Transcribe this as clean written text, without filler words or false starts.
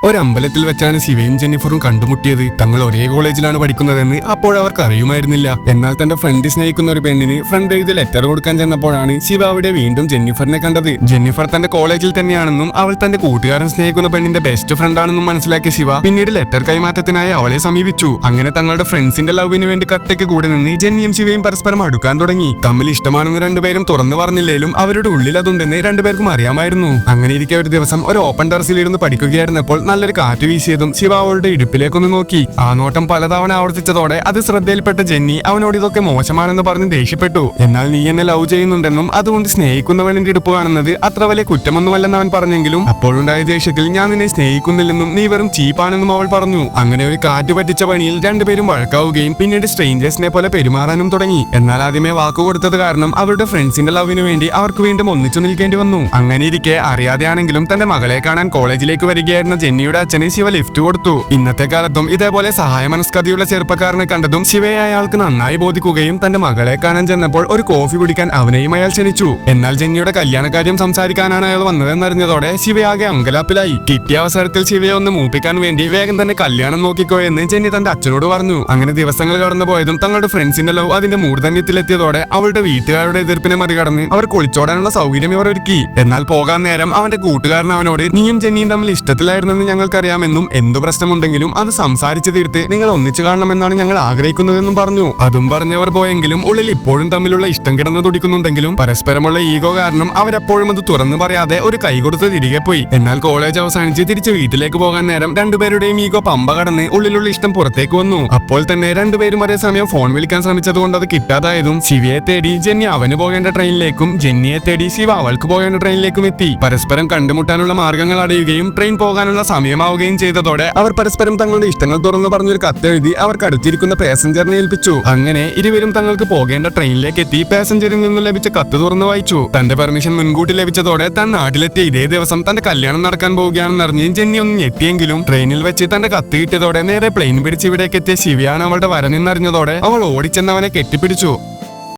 ഒരമ്പലത്തിൽ വെച്ചാണ് ശിവയും ജെന്നിഫറും കണ്ടുമുട്ടിയത്. തങ്ങൾ ഒരേ കോളേജിലാണ് പഠിക്കുന്നതെന്ന് അപ്പോഴവർക്ക് അറിയുമായിരുന്നില്ല. എന്നാൽ തന്റെ ഫ്രണ്ട് സ്നേഹിക്കുന്ന ഒരു പെണ്ണിന് ഫ്രണ്ട് എഴുതി ലെറ്റർ കൊടുക്കാൻ ചെന്നപ്പോഴാണ് ശിവ അവിടെ വീണ്ടും ജെന്നിഫറിനെ കണ്ടത്. ജെന്നിഫർ തന്റെ കോളേജിൽ തന്നെയാണെന്നും അവൾ തന്റെ കൂട്ടുകാരൻ സ്നേഹിക്കുന്ന പെണ്ണിന്റെ ബെസ്റ്റ് ഫ്രണ്ട് ആണെന്നും മനസ്സിലാക്കിയ ശിവ പിന്നീട് ലെറ്റർ കൈമാറ്റത്തിനായി അവളെ സമീപിച്ചു. അങ്ങനെ തങ്ങളുടെ ഫ്രണ്ട്സിന്റെ ലവിന് വേണ്ടി കട്ടയ്ക്ക് കൂടെ നിന്ന് ജെന്നിയും ശിവയും പരസ്പരം അടുക്കാൻ തുടങ്ങി. തമ്മിൽ ഇഷ്ടമാണെന്ന് രണ്ടുപേരും തുറന്നു പറഞ്ഞില്ലേലും അവരുടെ ഉള്ളിൽ അതുണ്ടെന്ന് രണ്ടുപേർക്കും അറിയാമായിരുന്നു. അങ്ങനെ ഇരിക്കെ ഒരു ദിവസം ഒരു ഓപ്പൺ ടെറസിലിരുന്ന് പഠിക്കുകയായിരുന്നപ്പോൾ നല്ലൊരു കാറ്റ് വീശിയതും ശിവ അവളുടെ ഇടുപ്പിലേക്കൊന്ന് നോക്കി. ആ നോട്ടം പലതവണ ആവർത്തിച്ചതോടെ അത് ശ്രദ്ധയിൽപ്പെട്ട ജെന്നി അവനോട് ഇതൊക്കെ മോശമാണെന്ന് പറഞ്ഞ് ദേഷ്യപ്പെട്ടു. എന്നാൽ നീ എന്നെ ലവ് ചെയ്യുന്നുണ്ടെന്നും അതുകൊണ്ട് സ്നേഹിക്കുന്നവന്റെ ഇടുപ്പ് കാണുന്നത് അത്ര വലിയ കുറ്റമൊന്നുമല്ലെന്ന് അവൻ പറഞ്ഞെങ്കിലും അപ്പോഴുണ്ടായ ദേഷ്യത്തിൽ ഞാൻ നിന്നെ സ്നേഹിക്കുന്നില്ലെന്നും നീ വെറും ചീപ്പാണെന്നും അവൾ പറഞ്ഞു. അങ്ങനെ ഒരു കാറ്റ് പറ്റിച്ച പണിയിൽ രണ്ടുപേരും വഴക്കാവുകയും പിന്നീട് സ്ട്രേഞ്ചേഴ്സിനെ പോലെ പെരുമാറാനും തുടങ്ങി. എന്നാൽ ആദ്യമേ വാക്കു കൊടുത്തത് കാരണം അവരുടെ ഫ്രണ്ട്സിന്റെ ലവിന് വേണ്ടി അവർക്ക് വീണ്ടും ഒന്നിച്ചു നിൽക്കേണ്ടി വന്നു. അങ്ങനെ ഇരിക്കെ അറിയാതെയാണെങ്കിലും തന്റെ മകളെ കാണാൻ കോളേജിലേക്ക് വരികയായിരുന്ന ജെന്നിയുടെ അച്ഛന് ശിവ ലിഫ്റ്റ് കൊടുത്തു. ഇന്നത്തെ കാലത്തും ഇതേപോലെ സഹായ മനസ്കതയുള്ള ചെറുപ്പക്കാരനെ കണ്ടതും ശിവയെ അയാൾക്ക് നന്നായി ബോധിക്കുകയും തന്റെ മകളെ കാണാൻ ചെന്നപ്പോൾ ഒരു കോഫി കുടിക്കാൻ അവനെയും അയാൾ ക്ഷണിച്ചു. എന്നാൽ ജെന്നിയുടെ കല്യാണക്കാര്യം സംസാരിക്കാനാണ് അയാൾ വന്നതെന്നറിഞ്ഞതോടെ ശിവയാകെ അങ്കലാപ്പിലായി. കിട്ടിയ അവസരത്തിൽ ശിവയെ ഒന്ന് മൂപ്പിക്കാൻ വേണ്ടി വേഗം തന്നെ കല്യാണം നോക്കിക്കോ എന്ന് ജെന്നി തന്റെ അച്ഛനോട് പറഞ്ഞു. അങ്ങനെ ദിവസങ്ങൾ കടന്നു പോയതും തങ്ങളുടെ ഫ്രണ്ട്സിന്റെ ലവ് അതിന്റെ മൂർധന്യത്തിലെത്തിയതോടെ അവളുടെ വീട്ടുകാരുടെ എതിർപ്പിനെ മറികടന്ന് അവർ കുളിച്ചോടാനുള്ള സൗകര്യം ഇവർ ഒരുക്കി. എന്നാൽ പോകാൻ നേരം അവന്റെ കൂട്ടുകാരൻ അവനോട് നീയും ജെന്നിയും തമ്മിൽ ഇഷ്ടത്തിലായിരുന്നെന്ന് ഞങ്ങൾക്കറിയാമെന്നും എന്തു പ്രശ്നമുണ്ടെങ്കിലും അത് സംസാരിച്ചു തീർത്ത് നിങ്ങൾ ഒന്നിച്ചു കാണണമെന്നാണ് ഞങ്ങൾ ആഗ്രഹിക്കുന്നതെന്നും പറഞ്ഞു. അതും പറഞ്ഞവർ പോയെങ്കിലും ഉള്ളിൽ ഇപ്പോഴും തമ്മിലുള്ള ഇഷ്ടം കിടന്നു തുടിക്കുന്നുണ്ടെങ്കിലും പരസ്പരമുള്ള ഈഗോ കാരണം അവരെപ്പോഴും അത് തുറന്നു പറയാതെ ഒരു കൈ കൊടുത്ത് തിരികെ പോയി. എന്നാൽ കോളേജ് അവസാനിച്ച് തിരിച്ച് വീട്ടിലേക്ക് പോകാൻ നേരം രണ്ടുപേരുടെയും ഈഗോ പമ്പ കടന്ന് ഉള്ളിലുള്ള ഇഷ്ടം പുറത്തേക്ക് വന്നു. അപ്പോൾ തന്നെ രണ്ടുപേരും ഒരേ സമയം ഫോൺ വിളിക്കാൻ ശ്രമിച്ചതുകൊണ്ട് അത് കിട്ടാതായതും ശിവയെ തേടി ജെന്നി അവന് പോകേണ്ട ട്രെയിനിലേക്കും ജെന്നിയെ തേടി ശിവ അവൾക്ക് പോകേണ്ട ട്രെയിനിലേക്കും എത്തി. പരസ്പരം കണ്ടുമുട്ടാനുള്ള മാർഗങ്ങൾ അടയുകയും ട്രെയിൻ പോകാനുള്ള സമയമാവുകയും ചെയ്തതോടെ അവർ പരസ്പരം തങ്ങളുടെ ഇഷ്ടങ്ങൾ തുറന്നു പറഞ്ഞൊരു കത്തെഴുതി അവർക്ക് അടുത്തിരിക്കുന്ന പാസഞ്ചറിനെ ഏൽപ്പിച്ചു. അങ്ങനെ ഇരുവരും തങ്ങൾക്ക് പോകേണ്ട ട്രെയിനിലേക്ക് എത്തി പാസഞ്ചറിൽ നിന്നും ലഭിച്ച കത്ത് തുറന്നു വായിച്ചു. തന്റെ പെർമിഷൻ മുൻകൂട്ടി ലഭിച്ചതോടെ താൻ നാട്ടിലെത്തിയ ഇതേ ദിവസം തന്റെ കല്യാണം നടക്കാൻ പോവുകയാണെന്നറിഞ്ഞ് ജെന്നി ഒന്ന് ഞെട്ടിയെങ്കിലും ട്രെയിനിൽ വെച്ച് തന്റെ കത്ത് കിട്ടിയതോടെ നേരെ പ്ലെയിൻ പിടിച്ച് ഇവിടേക്ക് എത്തിയ ശിവയാണ് അവളുടെ വരനെന്നറിഞ്ഞതോടെ അവൾ ഓടിച്ചെന്നവനെ കെട്ടിപ്പിടിച്ചു.